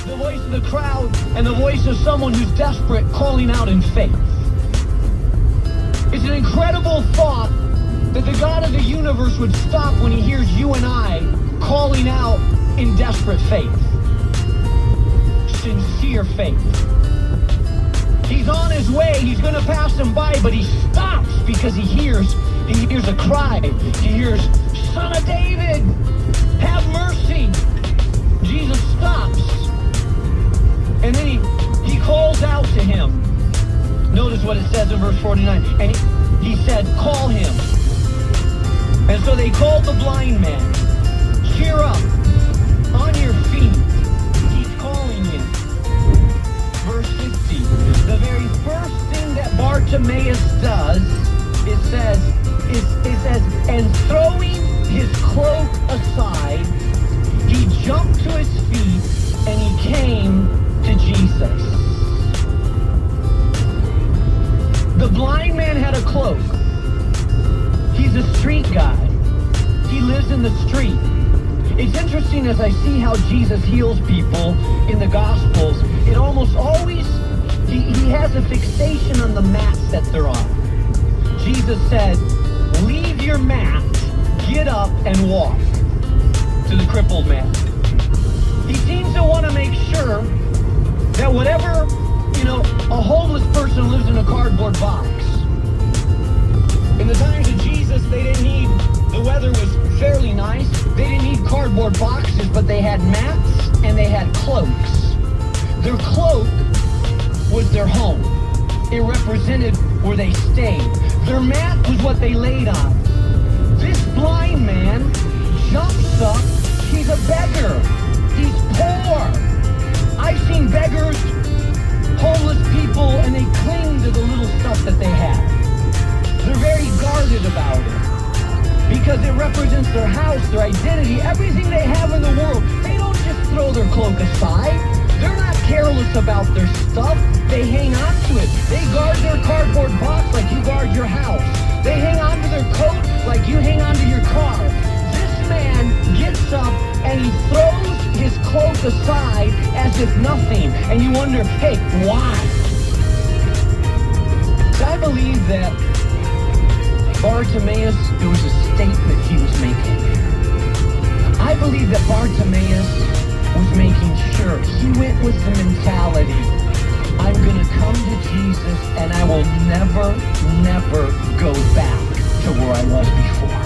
The voice of the crowd and the voice of someone who's desperate, calling out in faith. It's an incredible thought that the God of the universe would stop when he hears you and I calling out in desperate faith. Sincere faith. He's on his way, he's going to pass him by, but he stops because he hears a cry. He hears, "Son of David, have mercy." Jesus stops. And then he calls out to him. Notice what it says in verse 49. And he said, "Call him." And so they called the blind man. "Cheer up, on your feet. He's calling you." Verse 50. The very first thing that Bartimaeus does, it says, and throwing his cloak aside, he jumped to his feet and he came to Jesus. The blind man had a cloak. He's a street guy. He lives in the street. It's interesting as I see how Jesus heals people in the Gospels. It almost always, he has a fixation on the mats that they're on. Jesus said, "Leave your mat, get up and walk," to the crippled man. He seems to want to make sure that whatever, a homeless person lives in a cardboard box. In the times of Jesus, the weather was fairly nice. They didn't need cardboard boxes, but they had mats and they had cloaks. Their cloak was their home. It represented where they stayed. Their mat was what they laid on. This blind man jumps up. He's a beggar. He's poor. I've seen beggars, homeless people, and they cling to the little stuff that they have. They're very guarded about it because it represents their house, their identity, everything they have in the world. They don't just throw their cloak aside. They're not careless about their stuff. They hang on to it. They guard their cardboard box like you guard your house. They hang on to their coat like you hang on to your car. This man gets up and he throws his cloak aside as if nothing. And you wonder, hey, why? I believe that Bartimaeus, it was a statement he was making there. I believe that Bartimaeus was making sure. He went with the mentality, I'm going to come to Jesus and I will never go back to where I was before.